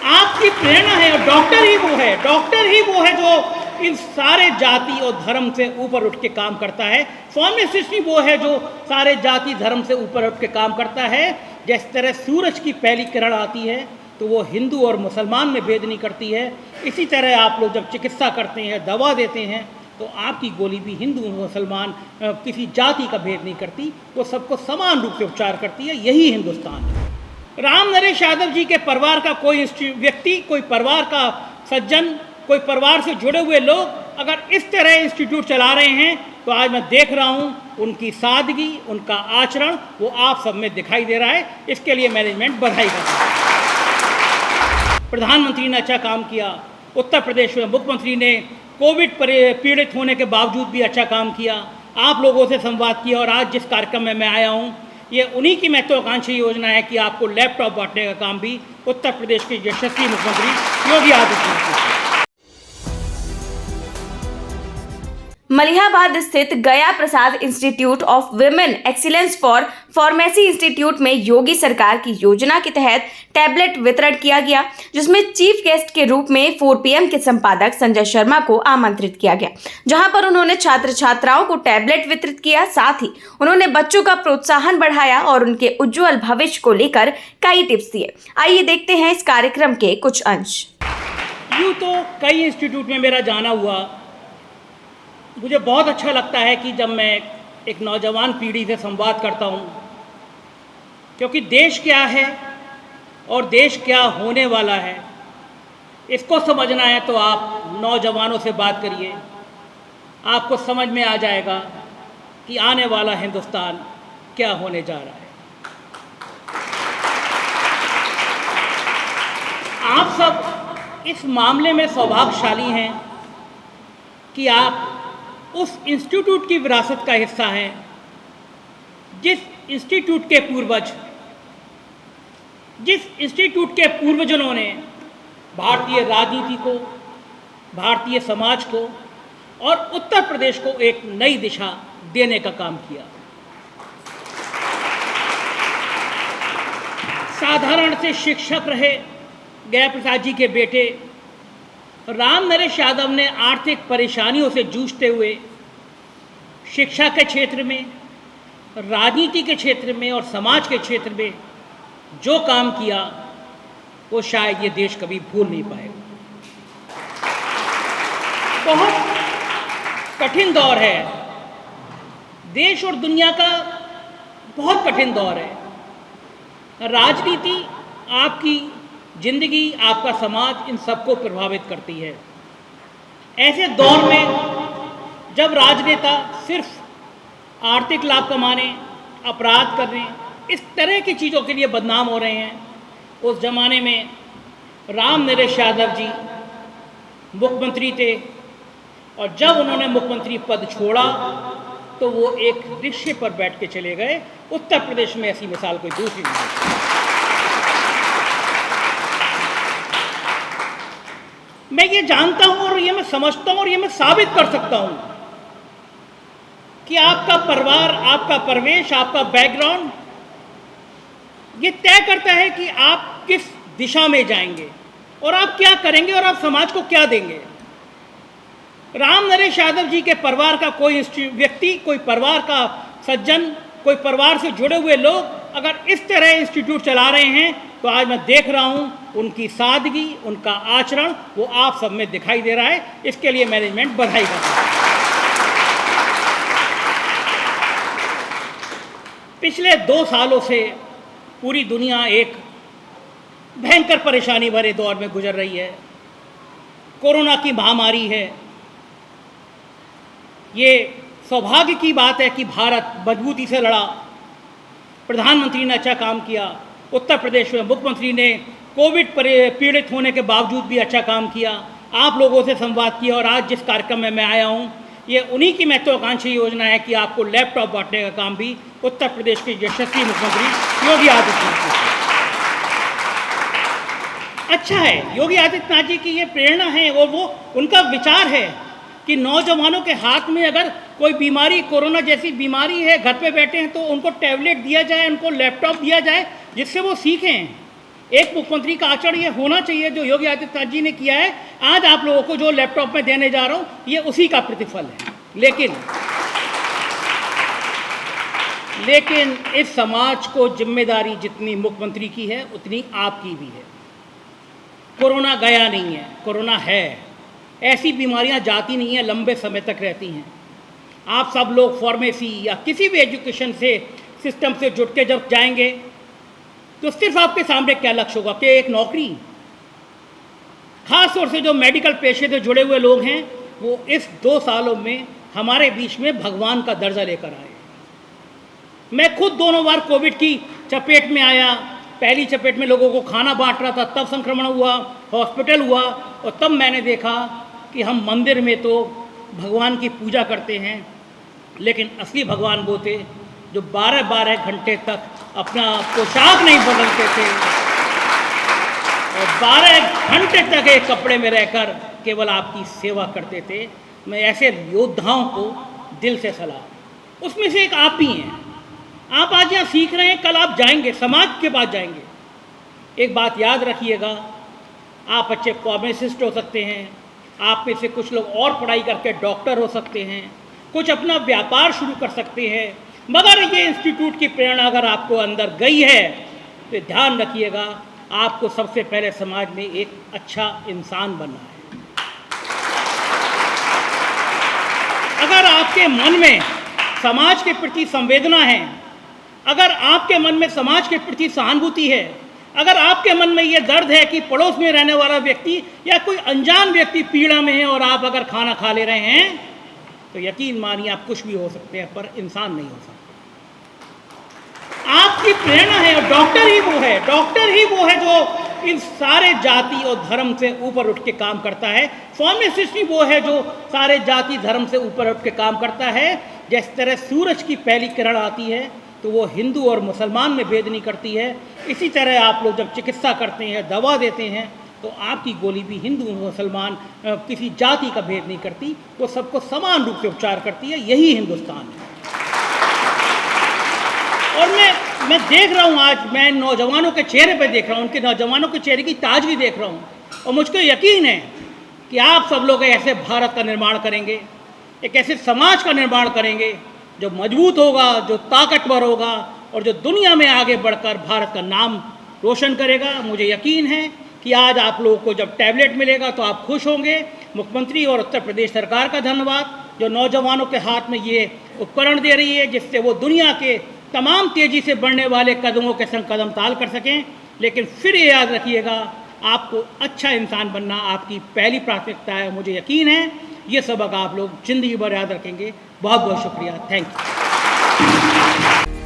आपकी प्रेरणा है, और डॉक्टर ही वो है जो इन सारे जाति और धर्म से ऊपर उठ के काम करता है। फार्मासिस्ट ही वो है जो सारे जाति धर्म से ऊपर उठ के काम करता है। जिस तरह सूरज की पहली किरण आती है तो वो हिंदू और मुसलमान में भेद नहीं करती है, इसी तरह आप लोग जब चिकित्सा करते हैं, दवा देते हैं, तो आपकी गोली भी हिंदू मुसलमान किसी जाति का भेद नहीं करती, वो सबको समान रूप से उपचार करती है। यही हिंदुस्तान है। राम नरेश यादव जी के परिवार का कोई व्यक्ति, कोई परिवार का सज्जन, कोई परिवार से जुड़े हुए लोग अगर इस तरह इंस्टीट्यूट चला रहे हैं, तो आज मैं देख रहा हूं उनकी सादगी, उनका आचरण वो आप सब में दिखाई दे रहा है। इसके लिए मैनेजमेंट बधाई करता है। प्रधानमंत्री ने अच्छा काम किया। उत्तर प्रदेश में मुख्यमंत्री ने कोविड पीड़ित होने के बावजूद भी अच्छा काम किया, आप लोगों से संवाद किया, और आज जिस कार्यक्रम में मैं आया हूँ, ये उन्हीं की महत्वाकांक्षी योजना है कि आपको लैपटॉप बांटने का काम भी उत्तर प्रदेश के यशस्वी मुख्यमंत्री योगी आदित्यनाथ ने किया। मलिहाबाद स्थित Gaya Prasad institute of women excellence for pharmacy institute में योगी सरकार की योजना के तहत टैबलेट वितरण किया गया, जिसमें चीफ गेस्ट के रूप में 4 PM के संपादक संजय शर्मा को आमंत्रित किया गया, जहां पर उन्होंने छात्र छात्राओं को टैबलेट वितरित किया। साथ ही उन्होंने बच्चों का प्रोत्साहन बढ़ाया और उनके उज्जवल भविष्य को लेकर कई टिप्स दिए। आइए देखते हैं इस कार्यक्रम के कुछ अंश। यूँ तो कई इंस्टीट्यूट में मेरा जाना हुआ, मुझे बहुत अच्छा लगता है कि जब मैं एक नौजवान पीढ़ी से संवाद करता हूँ, क्योंकि देश क्या है और देश क्या होने वाला है, इसको समझना है तो आप नौजवानों से बात करिए, आपको समझ में आ जाएगा कि आने वाला हिंदुस्तान क्या होने जा रहा है। आप सब इस मामले में सौभाग्यशाली हैं कि आप उस इंस्टीट्यूट की विरासत का हिस्सा हैं जिस इंस्टीट्यूट के पूर्वजों ने भारतीय राजनीति को, भारतीय समाज को और उत्तर प्रदेश को एक नई दिशा देने का काम किया। साधारण से शिक्षक रहे गया प्रसाद जी के बेटे राम नरेश यादव ने आर्थिक परेशानियों से जूझते हुए शिक्षा के क्षेत्र में, राजनीति के क्षेत्र में और समाज के क्षेत्र में जो काम किया, वो शायद ये देश कभी भूल नहीं पाएगा। बहुत कठिन दौर है, देश और दुनिया का बहुत कठिन दौर है। राजनीति आपकी जिंदगी, आपका समाज, इन सबको प्रभावित करती है। ऐसे दौर में जब राजनेता सिर्फ आर्थिक लाभ कमाने, अपराध करने, इस तरह की चीज़ों के लिए बदनाम हो रहे हैं, उस जमाने में राम नरेश यादव जी मुख्यमंत्री थे, और जब उन्होंने मुख्यमंत्री पद छोड़ा तो वो एक रिक्शे पर बैठ के चले गए। उत्तर प्रदेश में ऐसी मिसाल कोई दूसरी नहीं। मैं ये जानता हूं और ये मैं समझता हूं और ये मैं साबित कर सकता हूं कि आपका परिवार, आपका परिवेश, आपका बैकग्राउंड ये तय करता है कि आप किस दिशा में जाएंगे और आप क्या करेंगे और आप समाज को क्या देंगे। राम नरेश यादव जी के परिवार का कोई व्यक्ति, कोई परिवार का सज्जन, कोई परिवार से जुड़े हुए लोग अगर इस तरह इंस्टीट्यूट चला रहे हैं, तो आज मैं देख रहा हूं उनकी सादगी, उनका आचरण वो आप सब में दिखाई दे रहा है। इसके लिए मैनेजमेंट बधाई करता है। पिछले 2 सालों से पूरी दुनिया एक भयंकर परेशानी भरे दौर में गुजर रही है। कोरोना की महामारी है। ये सौभाग्य की बात है कि भारत मजबूती से लड़ा। प्रधानमंत्री ने अच्छा काम किया। उत्तर प्रदेश में मुख्यमंत्री ने कोविड पीड़ित होने के बावजूद भी अच्छा काम किया, आप लोगों से संवाद किया, और आज जिस कार्यक्रम में मैं आया हूँ, ये उन्हीं की महत्वाकांक्षी योजना है कि आपको लैपटॉप बांटने का काम भी उत्तर प्रदेश के यशस्वी मुख्यमंत्री योगी आदित्यनाथ ने किया। अच्छा है, योगी आदित्यनाथ जी की ये प्रेरणा है और वो उनका विचार है कि नौजवानों के हाथ में अगर कोई बीमारी, कोरोना जैसी बीमारी है, घर पे बैठे हैं, तो उनको टैबलेट दिया जाए, उनको लैपटॉप दिया जाए, जिससे वो सीखें। एक मुख्यमंत्री का आचरण ये होना चाहिए जो योगी आदित्यनाथ जी ने किया है। आज आप लोगों को जो लैपटॉप में देने जा रहा हूं ये उसी का प्रतिफल है। लेकिन इस समाज को जिम्मेदारी जितनी मुख्यमंत्री की है उतनी आपकी भी है। कोरोना गया नहीं है, कोरोना है। ऐसी बीमारियां जाती नहीं है, लंबे समय तक रहती हैं। आप सब लोग फार्मेसी या किसी भी एजुकेशन से सिस्टम से जुड़ के जब जाएंगे तो सिर्फ आपके सामने क्या लक्ष्य होगा कि एक नौकरी। खास तौर से जो मेडिकल पेशे से जुड़े हुए लोग हैं वो इस 2 सालों में हमारे बीच में भगवान का दर्जा लेकर आए। मैं खुद दोनों बार कोविड की चपेट में आया। पहली चपेट में लोगों को खाना बांट रहा था, तब संक्रमण हुआ, हॉस्पिटल हुआ, और तब मैंने देखा कि हम मंदिर में तो भगवान की पूजा करते हैं, लेकिन असली भगवान वो थे जो 12-12 घंटे तक अपना पोशाक नहीं बदलते थे और 12 घंटे तक एक कपड़े में रहकर केवल आपकी सेवा करते थे। मैं ऐसे योद्धाओं को दिल से सलाम। उसमें से एक आप भी हैं। आप आज यहाँ सीख रहे हैं, कल आप जाएंगे, समाज के पास जाएंगे। एक बात याद रखिएगा, आप अच्छे फार्मासिस्ट हो सकते हैं, आप में से कुछ लोग और पढ़ाई करके डॉक्टर हो सकते हैं, कुछ अपना व्यापार शुरू कर सकते हैं, मगर ये इंस्टीट्यूट की प्रेरणा अगर आपको अंदर गई है तो ध्यान रखिएगा, आपको सबसे पहले समाज में एक अच्छा इंसान बनना है। अगर आपके मन में समाज के प्रति संवेदना है, अगर आपके मन में समाज के प्रति सहानुभूति है, अगर आपके मन में ये दर्द है कि पड़ोस में रहने वाला व्यक्ति या कोई अनजान व्यक्ति पीड़ा में है और आप अगर खाना खा ले रहे हैं, तो यकीन मानिए आप कुछ भी हो सकते हैं पर इंसान नहीं हो सकते। आपकी प्रेरणा है और डॉक्टर ही वो है जो इन सारे जाति और धर्म से ऊपर उठ के काम करता है। फार्मासिस्ट ही वो है जो सारे जाति धर्म से ऊपर उठ के काम करता है। जिस तरह सूरज की पहली किरण आती है तो वो हिंदू और मुसलमान में भेद नहीं करती है, इसी तरह आप लोग जब चिकित्सा करते हैं, दवा देते हैं, तो आपकी गोली भी हिंदू मुसलमान किसी जाति का भेद नहीं करती, वो सबको समान रूप से उपचार करती है। यही हिंदुस्तान है। और मैं देख रहा हूँ, आज मैं नौजवानों के चेहरे पे देख रहा हूँ, उनके नौजवानों के चेहरे की ताजगी देख रहा हूँ, और मुझको यकीन है कि आप सब लोग ऐसे भारत का निर्माण करेंगे, एक ऐसे समाज का निर्माण करेंगे जो मजबूत होगा, जो ताकतवर होगा और जो दुनिया में आगे बढ़कर भारत का नाम रोशन करेगा। मुझे यकीन है कि आज आप लोगों को जब टैबलेट मिलेगा तो आप खुश होंगे। मुख्यमंत्री और उत्तर प्रदेश सरकार का धन्यवाद जो नौजवानों के हाथ में ये उपकरण दे रही है, जिससे वो दुनिया के तमाम तेज़ी से बढ़ने वाले कदमों के संग कदम ताल कर सकें। लेकिन फिर ये याद रखिएगा, आपको अच्छा इंसान बनना आपकी पहली प्राथमिकता है। मुझे यकीन है ये सबक आप लोग ज़िंदगी भर याद रखेंगे। बहुत बहुत शुक्रिया, थैंक यू।